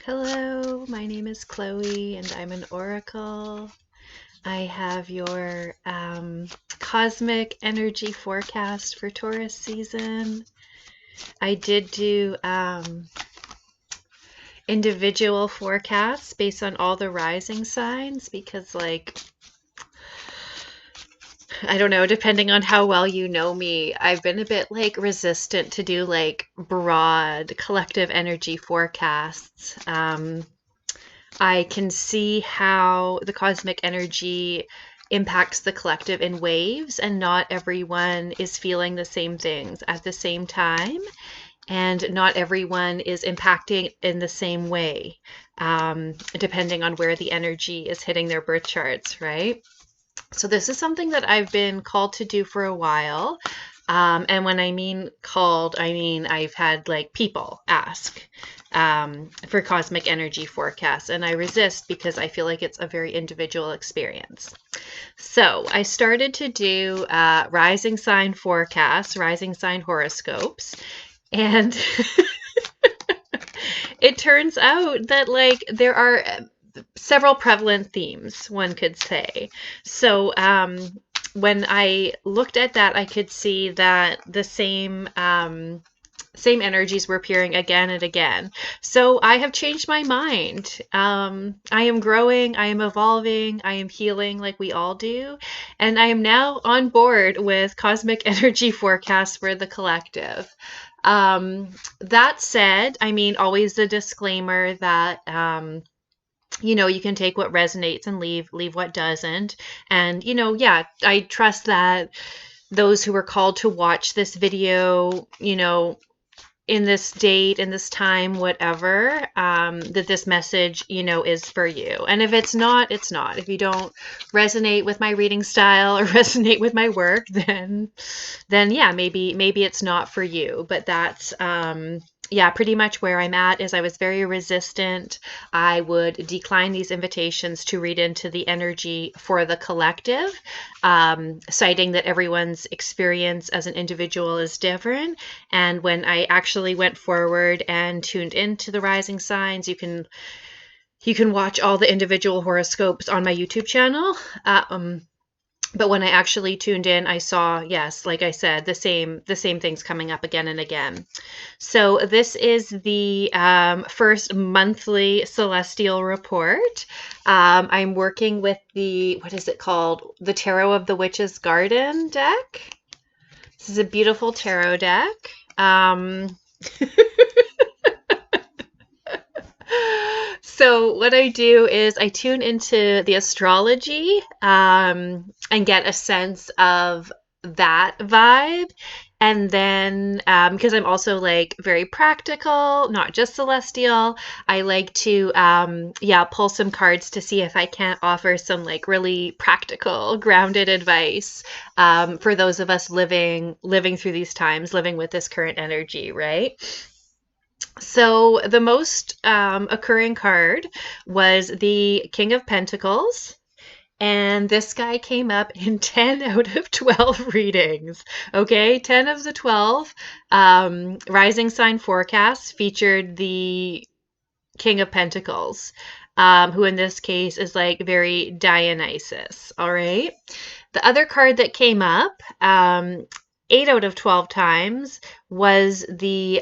Hello, my name is Chloe and I'm an oracle. I have your cosmic energy forecast for Taurus season. I did do individual forecasts based on all the rising signs because, I don't know, depending on how well you know me, I've been a bit resistant to do broad collective energy forecasts. I can see how the cosmic energy impacts the collective in waves, and not everyone is feeling the same things at the same time, and not everyone is impacting in the same way, depending on where the energy is hitting their birth charts, right? So, this is something that I've been called to do for a while. And when I mean called, I mean I've had people ask for cosmic energy forecasts, and I resist because I feel like it's a very individual experience. So I started to do rising sign forecasts, rising sign horoscopes, and it turns out that there are several prevalent themes, one could say. So when I looked at that, I could see that the same energies were appearing again and again. So I have changed my mind. I am growing, I am evolving, I am healing like we all do. And I am now on board with cosmic energy forecasts for the collective. That said, I mean, always the disclaimer that you can take what resonates and leave what doesn't. And yeah, I trust that those who are called to watch this video, in this date, in this time, whatever, that this message, is for you. And if it's not, it's not. If you don't resonate with my reading style or resonate with my work, then yeah, maybe it's not for you. But that's yeah, pretty much where I'm at. Is I was very resistant. I would decline these invitations to read into the energy for the collective, citing that everyone's experience as an individual is different. And when I actually went forward and tuned into the rising signs, you can watch all the individual horoscopes on my YouTube channel. But when I actually tuned in, I saw, yes, like I said, the same things coming up again and again. So this is the first monthly celestial report. I'm working with the, what is it called? The Tarot of the Witch's Garden deck. This is a beautiful tarot deck. So what I do is I tune into the astrology and get a sense of that vibe. And then, because I'm also very practical, not just celestial, I like to, yeah, pull some cards to see if I can't offer some really practical, grounded advice for those of us living through these times, living with this current energy, right? So the most occurring card was the King of Pentacles. And this guy came up in 10 out of 12 readings. Okay, 10 of the 12 rising sign forecasts featured the King of Pentacles, who in this case is very Dionysus. All right. The other card that came up 8 out of 12 times was the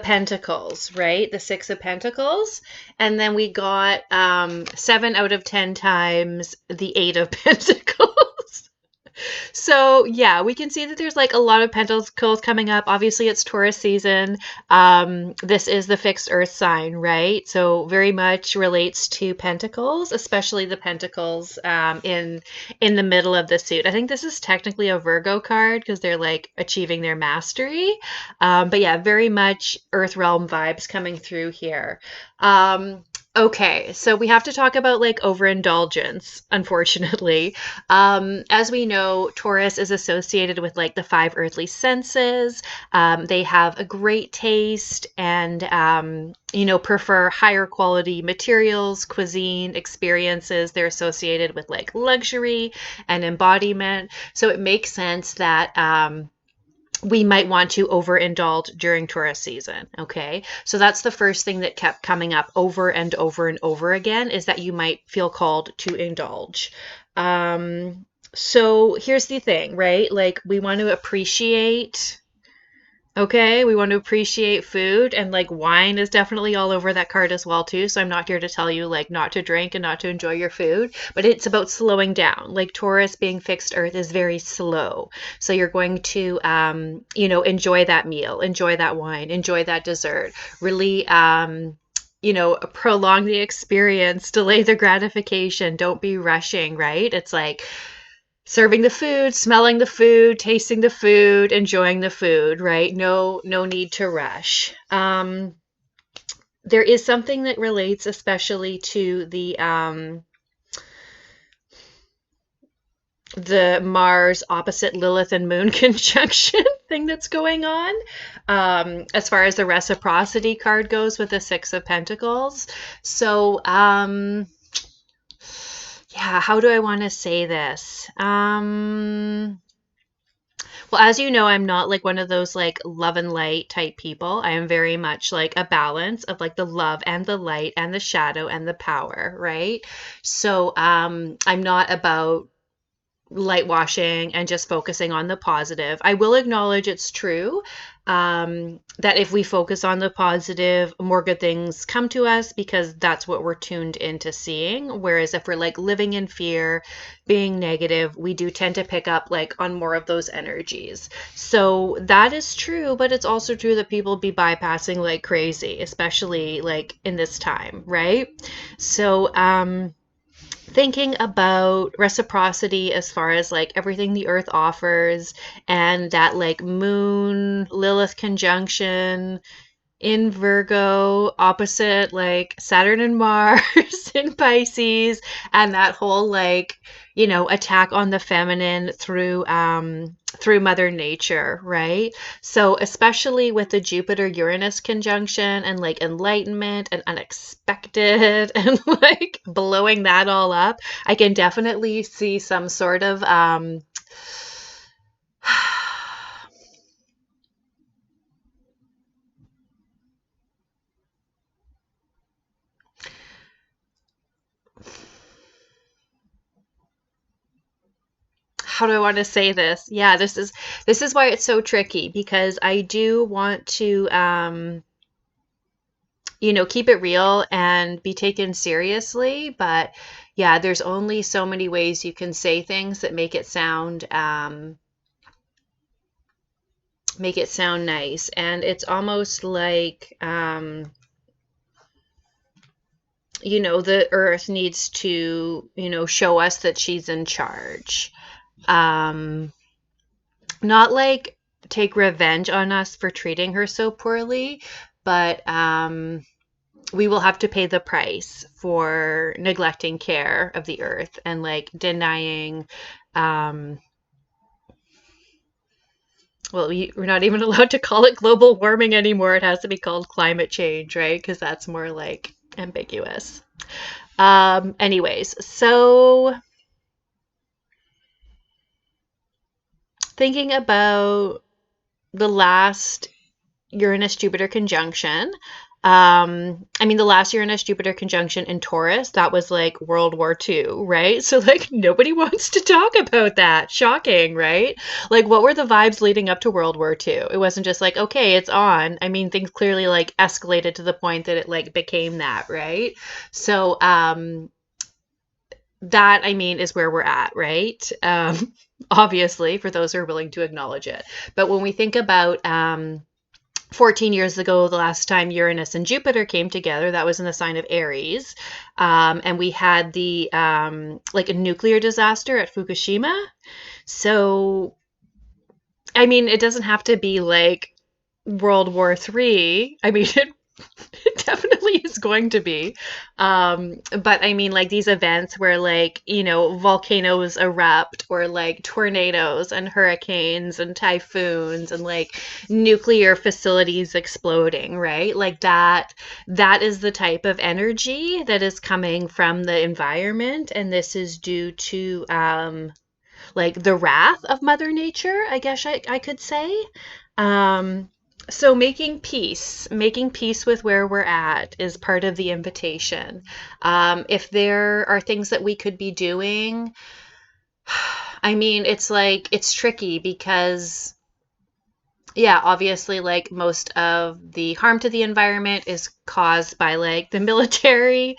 Pentacles, right? The Six of Pentacles. And then we got 7 out of 10 times the Eight of Pentacles. So yeah, we can see that there's a lot of pentacles coming up. Obviously, it's Taurus season. This is the fixed earth sign, right? So very much relates to pentacles, especially the pentacles in the middle of the suit. I think this is technically a Virgo card because they're achieving their mastery. But yeah, very much earth realm vibes coming through here. Okay, so we have to talk about overindulgence, unfortunately. As we know, Taurus is associated with the five earthly senses. They have a great taste and, prefer higher quality materials, cuisine, experiences. They're associated with luxury and embodiment. So it makes sense that, we might want to overindulge during Taurus season. Okay. So that's the first thing that kept coming up over and over and over again, is that you might feel called to indulge. So here's the thing, right? Like, we want to appreciate. Okay, we want to appreciate food, and like wine is definitely all over that card as well too. So I'm not here to tell you like not to drink and not to enjoy your food, but it's about slowing down. Like Taurus being fixed earth is very slow. So you're going to enjoy that meal, enjoy that wine, enjoy that dessert. Really prolong the experience, delay the gratification, don't be rushing, right? It's like serving the food, smelling the food, tasting the food, enjoying the food, right? No need to rush. There is something that relates especially to the Mars opposite Lilith and Moon conjunction thing that's going on. As far as the reciprocity card goes with the Six of Pentacles. So, yeah, how do I want to say this? Well, as you know, I'm not like one of those like love and light type people. I am very much like a balance of like the love and the light and the shadow and the power, right? So, I'm not about light washing and just focusing on the positive. I will acknowledge it's true, that if we focus on the positive, more good things come to us because that's what we're tuned into seeing. Whereas if we're like living in fear, being negative, we do tend to pick up like on more of those energies. So that is true, but it's also true that people be bypassing like crazy, especially like in this time, right? So, thinking about reciprocity as far as like everything the earth offers, and that like moon Lilith conjunction in Virgo opposite like Saturn and Mars in Pisces, and that whole like, attack on the feminine through Mother Nature, right? So especially with the Jupiter Uranus conjunction and like enlightenment and unexpected and like blowing that all up, I can definitely see some sort of how do I want to say this? Yeah, this is why it's so tricky, because I do want to keep it real and be taken seriously, but yeah, there's only so many ways you can say things that make it sound nice, and it's almost like the earth needs to show us that she's in charge. um Not like take revenge on us for treating her so poorly, but we will have to pay the price for neglecting care of the earth and like denying. um well, we're not even allowed to call it global warming anymore. It has to be called climate change, right? Because that's more like ambiguous. Anyways, so thinking about the last Uranus Jupiter conjunction. I mean, the last Uranus Jupiter conjunction in Taurus, that was like World War II, right? So, like, nobody wants to talk about that. Shocking, right? Like, what were the vibes leading up to World War II? It wasn't just like, okay, it's on. I mean, things clearly like escalated to the point that it like became that, right? So, that, I mean, is where we're at, right? Obviously, for those who are willing to acknowledge it. But when we think about 14 years ago, the last time Uranus and Jupiter came together, that was in the sign of Aries. And we had the like a nuclear disaster at Fukushima. So, I mean, it doesn't have to be like World War III. I mean, it definitely is going to be. But I mean, like these events where like, volcanoes erupt, or like tornadoes and hurricanes and typhoons and like nuclear facilities exploding, right? Like that is the type of energy that is coming from the environment. And this is due to like the wrath of Mother Nature, I guess I could say. Um, so making peace with where we're at is part of the invitation. If there are things that we could be doing, I mean, it's like, it's tricky because yeah, obviously, like most of the harm to the environment is caused by like the military,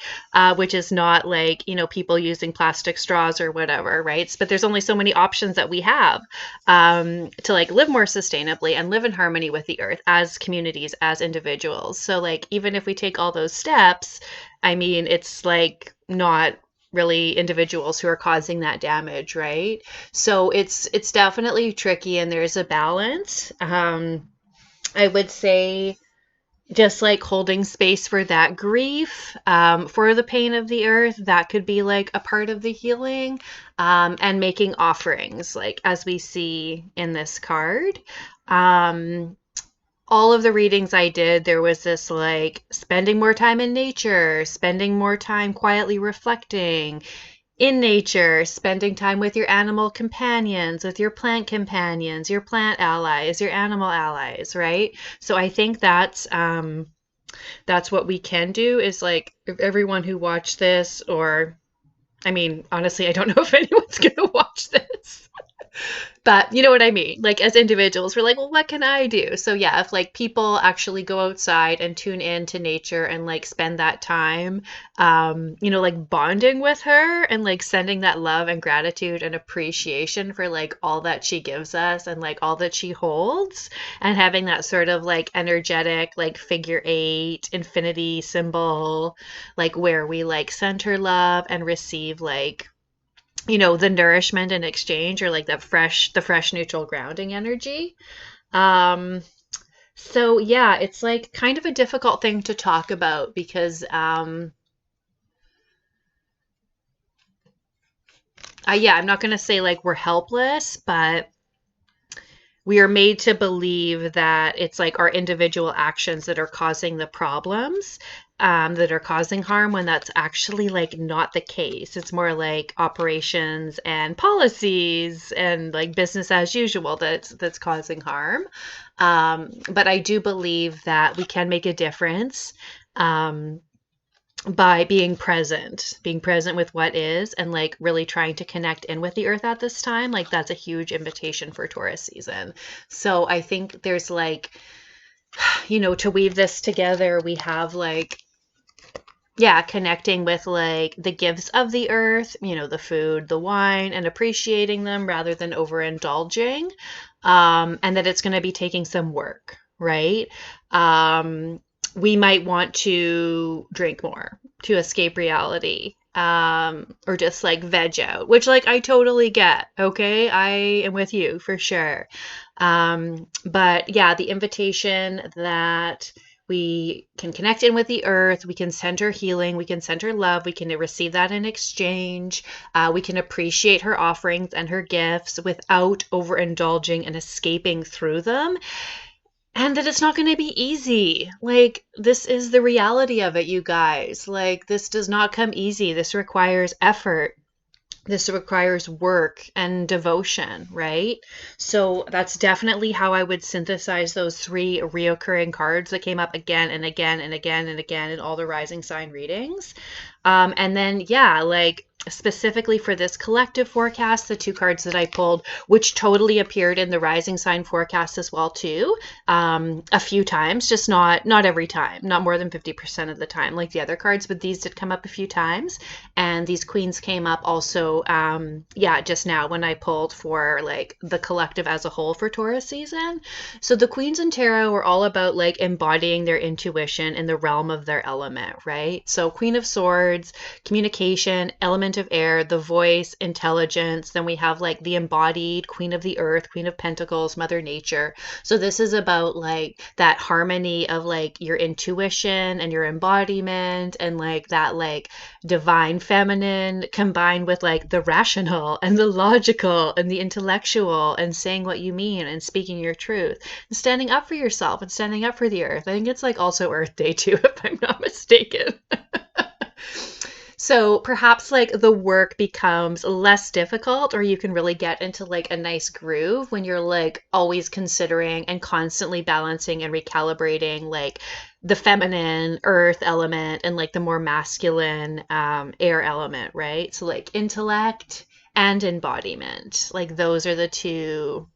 which is not like, people using plastic straws or whatever, right? But there's only so many options that we have to like live more sustainably and live in harmony with the earth as communities, as individuals. So, like, even if we take all those steps, I mean, it's like not really individuals who are causing that damage, right? So it's definitely tricky and there's a balance. I would say just like holding space for that grief, for the pain of the earth, that could be like a part of the healing, and making offerings, like as we see in this card. Um, all of the readings I did, there was this like spending more time in nature, spending more time quietly reflecting, in nature, spending time with your animal companions, with your plant allies, your animal allies, right? So I think that's what we can do is like everyone who watched this, or I mean, honestly, I don't know if anyone's gonna watch this. But you know what I mean? Like as individuals, we're like, well, what can I do? So yeah, if like people actually go outside and tune in to nature and like spend that time, like bonding with her and like sending that love and gratitude and appreciation for like all that she gives us and like all that she holds, and having that sort of like energetic, like figure eight, infinity symbol, like where we like center love and receive like the nourishment in exchange, or like the fresh neutral grounding energy. um so yeah, it's like kind of a difficult thing to talk about because yeah, I'm not going to say like we're helpless, but we are made to believe that it's like our individual actions that are causing the problems, that are causing harm, when that's actually like not the case. It's more like operations and policies and like business as usual that's causing harm. But I do believe that we can make a difference. By being present with what is, and like really trying to connect in with the earth at this time. Like that's a huge invitation for Taurus season. So I think there's like, to weave this together, we have like, yeah, connecting with like the gifts of the earth, the food, the wine, and appreciating them rather than overindulging. And that it's going to be taking some work, right? We might want to drink more to escape reality, or just like veg out, which like I totally get. Okay, I am with you for sure. But yeah, the invitation that we can connect in with the earth, we can center healing, we can center love, we can receive that in exchange, we can appreciate her offerings and her gifts without overindulging and escaping through them. And that it's not going to be easy. Like, this is the reality of it, you guys. Like, this does not come easy. This requires effort. This requires work and devotion, right? So that's definitely how I would synthesize those three reoccurring cards that came up again and again and again and again in all the rising sign readings. And then, yeah, like specifically for this collective forecast, the two cards that I pulled, which totally appeared in the rising sign forecast as well too, a few times, just not every time, not more than 50% of the time like the other cards, but these did come up a few times. And these queens came up also, yeah, just now when I pulled for like the collective as a whole for Taurus season. So the queens in tarot were all about like embodying their intuition in the realm of their element, right? So Queen of Swords, communication, element of air, the voice, intelligence. Then we have like the embodied Queen of the Earth, Queen of Pentacles, Mother Nature. So this is about like that harmony of like your intuition and your embodiment, and like that like divine feminine combined with like the rational and the logical and the intellectual, and saying what you mean and speaking your truth and standing up for yourself and standing up for the earth. I think it's like also Earth Day too, if I'm not mistaken. So perhaps like the work becomes less difficult, or you can really get into like a nice groove when you're like always considering and constantly balancing and recalibrating like the feminine earth element and like the more masculine air element, right? So like intellect and embodiment, like those are the two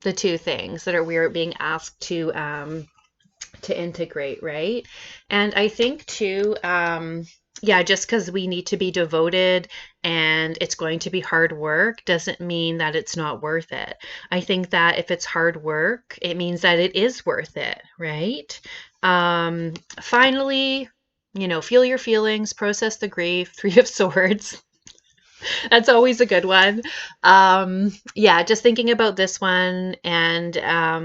things that are we're being asked to integrate, right? And I think too, yeah, just because we need to be devoted and it's going to be hard work doesn't mean that it's not worth it. I think that if it's hard work, it means that it is worth it, right? Finally, feel your feelings, process the grief, Three of Swords. That's always a good one. Yeah, just thinking about this one and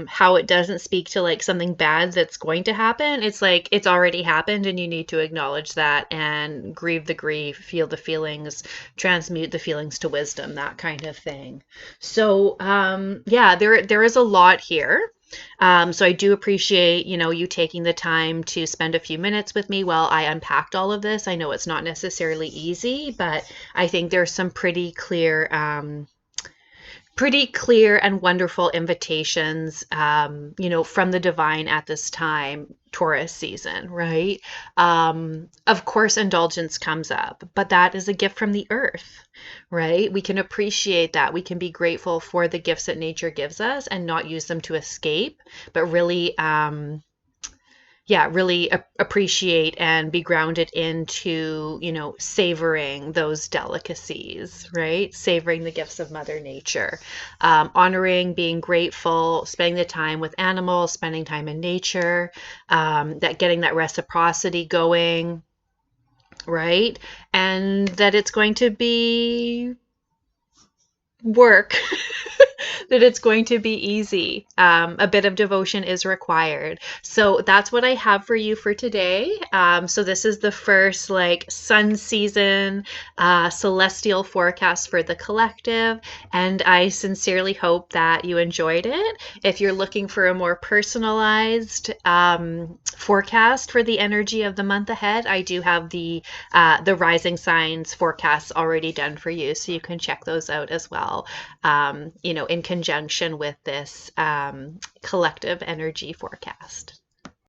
how it doesn't speak to like something bad that's going to happen. It's like it's already happened and you need to acknowledge that and grieve the grief, feel the feelings, transmute the feelings to wisdom, that kind of thing. So, yeah, there is a lot here. So I do appreciate, you taking the time to spend a few minutes with me while I unpacked all of this. I know it's not necessarily easy, but I think there's some pretty clear and wonderful invitations, from the divine at this time, Taurus season, right? Of course, indulgence comes up, but that is a gift from the earth, right? We can appreciate that. We can be grateful for the gifts that nature gives us and not use them to escape, but really, yeah, really appreciate and be grounded into, savoring those delicacies, right? Savoring the gifts of Mother Nature, honoring, being grateful, spending the time with animals, spending time in nature, that getting that reciprocity going, right? And that it's going to be work. That it's going to be easy. A bit of devotion is required. So that's what I have for you for today. So this is the first like sun season celestial forecast for the collective, and I sincerely hope that you enjoyed it. If you're looking for a more personalized forecast for the energy of the month ahead, I do have the rising signs forecasts already done for you, so you can check those out as well. In conjunction with this collective energy forecast.